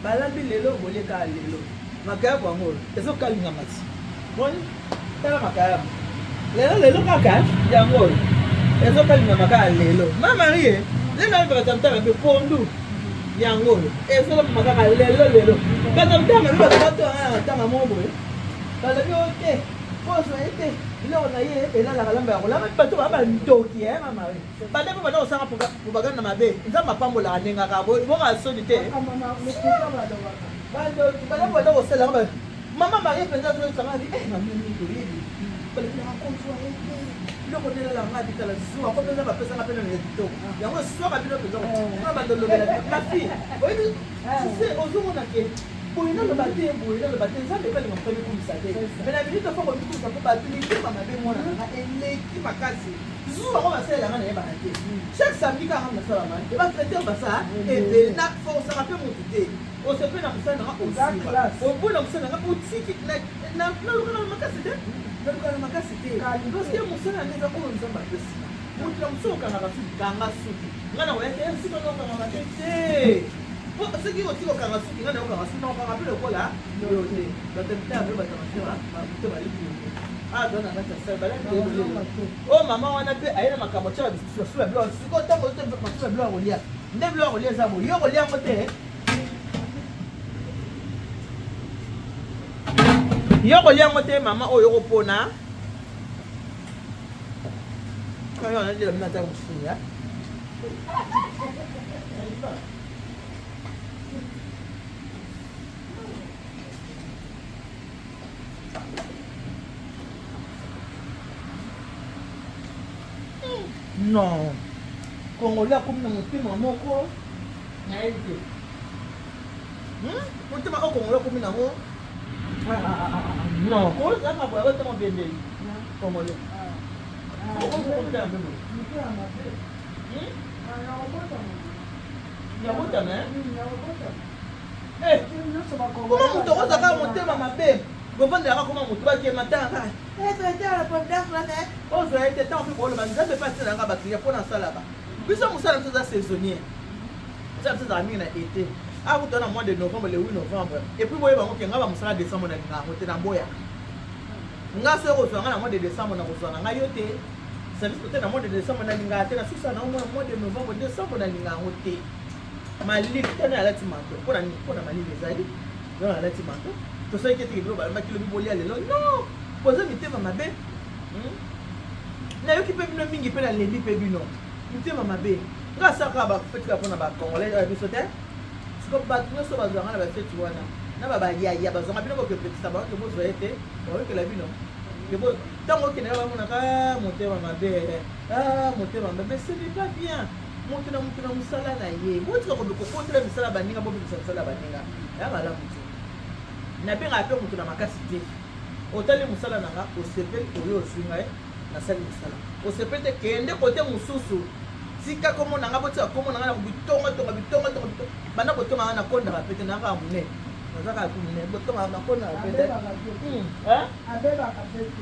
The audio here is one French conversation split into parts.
balambi lelo boleka lelo makaya bango ezokalinga mati boni tala makaya lelo kaka yango ezokalinga makaya lelo ma marie nena batamtaka be pondu yango ezola makaka lelo batamtaka be batamtaka mobo balabi ote poso ete biloko na ye elalaka lamba yango lamba bato bandoki ma marie bande mpo banda kosanga propagande na mabe nzambe apambolaka ndengaka boka soni te banda banda kosalaka mama marie mpenza azosanga abi mamini toyebi balekaka konzwa ete biloko nelalanga bitala zuwa ko mpenza bapesanga pene na kitoko yango soka bino mpenza na bandolobela mafi oyebi ozomona ke boye naloba te boye naloba te nzambe epalinga mponi komisa te me na minute fo komikusa mpo bato mitema mabe mwananga eleki makasi zuwa ngo basalelanga nayebana te chaque samedi kaka nasalama te batraite basa ebele na forcaka mpe motu te osepe na mosala nanga ozima obona mosala nanga otiki nalukana na makasi te nalukana na makasi te parceke mosala nanga eza oyo nzambe apesina motu na mosu okangaka suki kanga suki nga na koyake sika naokangaka te te soki otika okanga suki nga na okanga suki na okanga mpe lokola yo te batemite abe batamatema te baliki dona ngati asala balaki o mama wana mpe aye na makambo tia basula biloko sikoyo ntango masula biloko kolia nde biloko kolia eza boye yo kolia yango te yo kolia yango te mama oyo okopona oyo anadela mina ntaka mosusu ya non Congolais akomi na motema moko nayebi te motema o Congolais akomi nango non kozanga boya otema bendeli Congolais okokokotela mbembo yabotame koma moto okozaka motema mabe bovandelaka koma moto bakematanga ozwa ete ntango mpe koloba nzambe mpe atinanga baklia mpo nasalaka biso mosala biso eza saisonnier mosala biso ezala mingi na ete akuta na mois de novembre le 8 novembre epuis boyeba ngo ke nga bamosala décembre nalinga yango te naboyaka nga soki kozwa nga na mois de décembre na kozwa na ngai yo te service peut-être na mois de décembre nalingaka te nasusa nango na mois de novembre décembre nalinga yango te malili tani alati manto mpona malili ezali yo alati manto tosalaki ete kebilo balambaki lobi bolia lelo non poza mitema mabe nayoki mpe bino mingi mpe nalembi mpe bino mitema mabe nga asalaka bafetika mpona bacongolais oyo biso te siko bato nyonso bazwanga na bafeti wana na babayaya bazwanga bino bokepetisa bango kebozwa ye te bayokela bino ntango okendeka bamonaka motema mabe motema mabe ce n'est pas bien moto na mosala na ye botika kokotela misala baninga bobimisa misala baninga ya malamu te nabengaka mpe moto na makasi te otali mosala nanga osepeli oyo oswi ngai nasali mosala osepeli te kende kote mosusu tika komona nanga botika komona ngai na bitonga banda kotonga ngai nakondaka pete nanga monene nazaka tu monene botonga nakondaka pete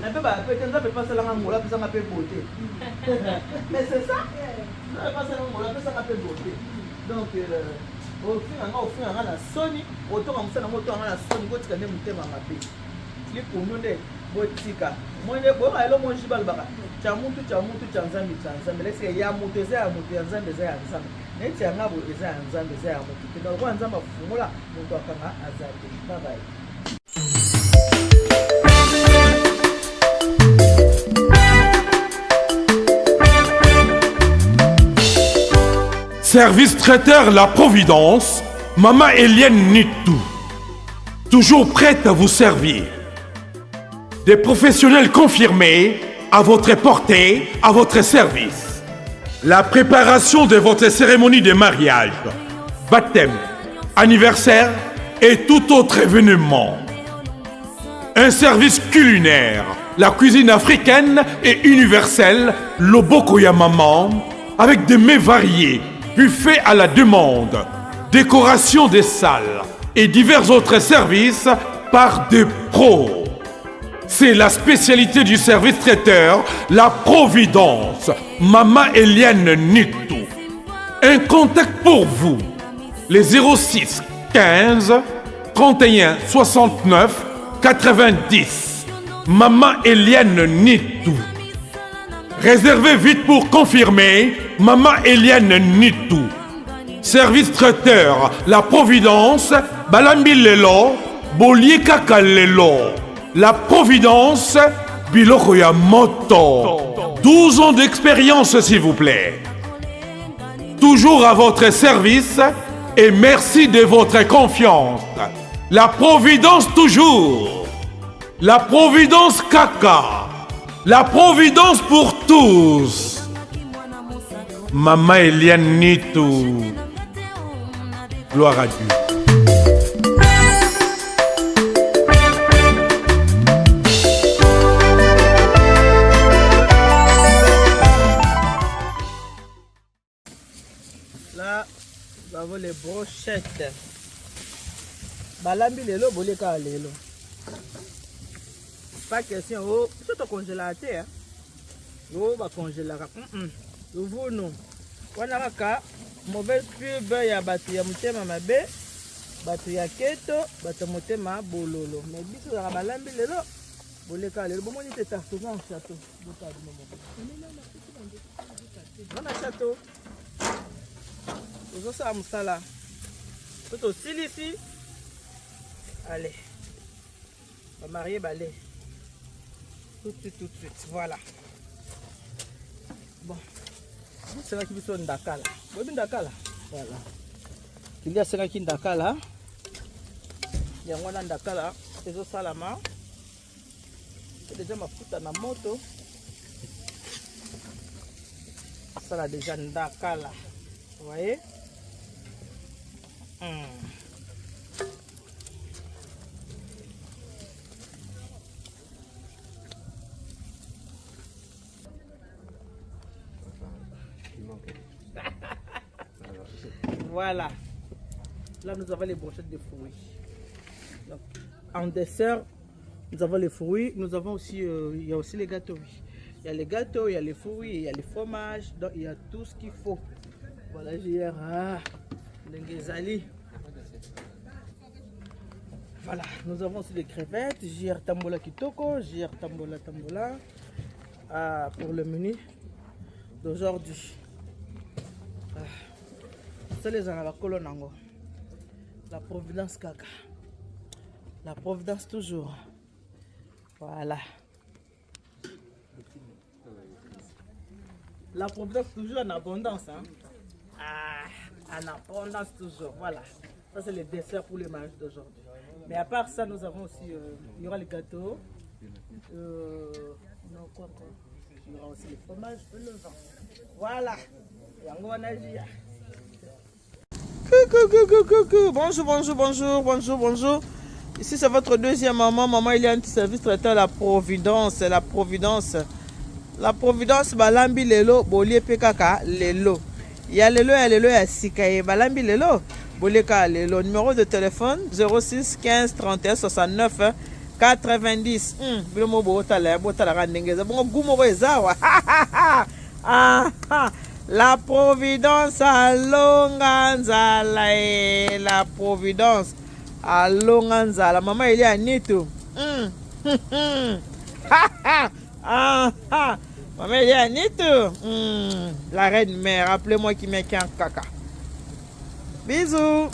nabebaka pete nzambe epasalanga ngolo apesanga mpe bote mais c'est ça nzambe epasalanga ngolo apesanga mpe bote donc ofinga nga na soni otonga mosala ngo otonga nga na soni botika nde motema mabe likunu nde botika mwene boyoka elo monji balobaka tya mutu tya nzambe lesika ya moto eza ya moto ya nzambe eza ya nzambe neti yanga bo eza ya nzambe eza ya moto te lokola nzambe afungola moto akanga aza te babai. Service traiteur La Providence, Maman Eliane Nitou. Toujours prête à vous servir. Des professionnels confirmés à votre portée, à votre service. La préparation de votre cérémonie de mariage, baptême, anniversaire et tout autre événement. Un service culinaire, la cuisine africaine et universelle, Loboko ya Maman, avec des mets variés, buffet à la demande, décoration des salles et divers autres services par des pros. C'est la spécialité du service traiteur, La Providence, Maman Eliane Nitou. Un contact pour vous. Les 06 15 31 69 90. Maman Eliane Nitou. Réservez vite pour confirmer. Maman Eliane Nitou. Service traiteur, la Providence, Balambi Lelo, Bolier Kaka Lelo. La Providence, Biloko Yamoto. 12 ans d'expérience, s'il vous plaît. Toujours à votre service et merci de votre confiance. La Providence toujours. La Providence Kaka. La Providence pour tous. Maman Eliane Nitou. Gloire à Dieu. Là, nous avons les brochettes. Balambi lelo, boleka lelo. Pas question, oh, c'est au congélateur. Oh, bah congélateur. Vous non. On a ka mauvaise pub ya batu ya mutema mabe, batu ya keto, batu mutema bololo. Mais biso za balambi lelo, boleka lelo. Bon, on était tarte dans château. On a château. Vous ça musala. Tout aussi ici. Allez. On va marier balai. Tout de suite. Voilà. Bon. C'est là qui sont Dakar. Vous avez Dakar. Voilà. Il y a ceux qui sont Dakar. Il y a un Dakar. C'est au Salama. C'est déjà ma foute à la moto. Ça là déjà Dakar. Vous voyez? Voilà. Là, nous avons les brochettes de fruits. Donc, en dessert, nous avons les fruits. Nous avons aussi, il y a aussi les gâteaux. Oui. Il y a les gâteaux, il y a les fruits, il y a les fromages. Donc, il y a tout ce qu'il faut. Voilà, j'ai l'engezali. Voilà, nous avons aussi des crevettes. J'ai tambola kitoko, j'ai tambola. Pour le menu d'aujourd'hui. C'est les gens à la colonne. La Providence Kaka. La Providence toujours. Voilà. La Providence toujours en abondance. Hein? En abondance toujours. Voilà. Ça c'est le dessert pour le mariage d'aujourd'hui. Mais à part ça, nous avons aussi, il y aura les gâteaux. Non, quoi. Il y aura aussi les fromages et le vin. Voilà. Coucou. Bonjour. Ici c'est votre deuxième maman Eliane, service traiteur la Providence. La Providence Balambi lelo, bolie pekaka lelo. Il y a lelo ya sikaye Balambi lelo, boleka lelo. Numéro de téléphone 06 15 31 69 90. Bilomo botala randengeza. Bongo gumo ezawa. La Providence à Longanzala. La Providence à Longanzala. Maman Eliane Nitou. Maman Eliane Nitou. La reine mère. Appelez-moi qui met un caca. Bisous.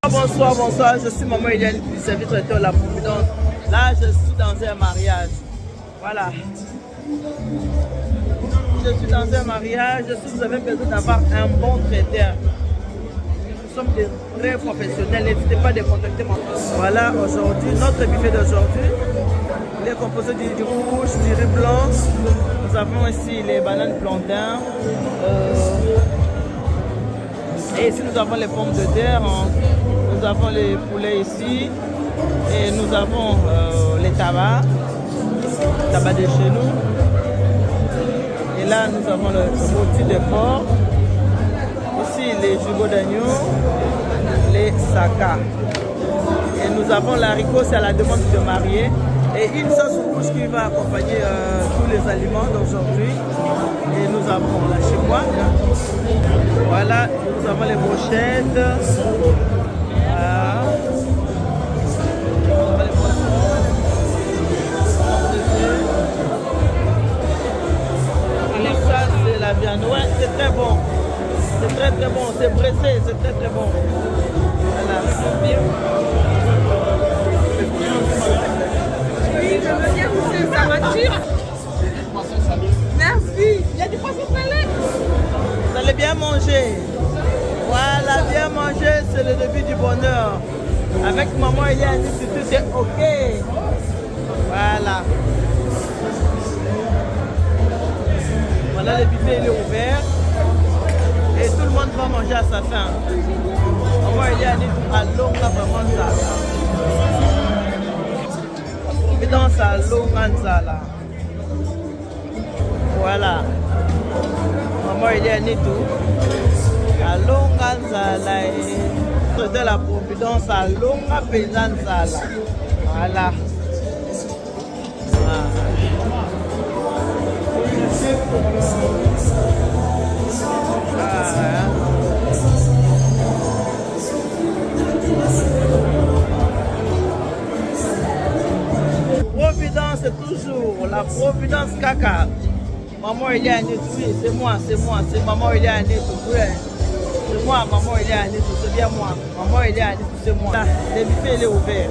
Bonsoir. Je suis Maman Eliane du service traiteur la Providence. Là, je suis dans un mariage. Voilà. Je suis dans un mariage. Si vous avez besoin d'avoir un bon traiteur, nous sommes des vrais professionnels. N'hésitez pas à les contacter. Voilà, aujourd'hui, notre buffet d'aujourd'hui, il est composé du rouge, du riz blanc. Nous avons ici les bananes plantains. Et ici, nous avons les pommes de terre. Nous avons les poulets ici. Et nous avons les tabacs de chez nous. Et là, nous avons le rôti de porc. Ici, les jugots d'agneau, les sakas. Et nous avons l'haricot, c'est à la demande de mariés. Et une sauce rouge qui va accompagner tous les aliments d'aujourd'hui. Et nous avons la chinoise. Voilà, nous avons les brochettes. Voilà. Nous avons les poissons. Et ça, c'est la viande. Ouais, c'est très bon. C'est très très bon. C'est pressé, c'est très très bon. Voilà, c'est bien. Oui, je veux bien goûter ça m'attire. Merci. Il y a du poisson salé. Vous allez bien manger. Voilà, bien manger, c'est le début du bonheur. Avec maman Eliane, tout est OK. Voilà. Voilà, le buffet il est ouvert. Et tout le monde va manger à sa faim. Maman Eliane, allons vraiment ça. Providence à Longanzala. Voilà. Maman Eliane tout. À Longanzala. C'était la Providence à Longa Penzanzala. Voilà. Providence, c'est toujours la Providence caca. Maman Eliane, oui, c'est moi, c'est maman Eliane, tout, c'est moi, maman Eliane, c'est bien moi. Maman Eliane, c'est moi. Le buffet il est ouvert.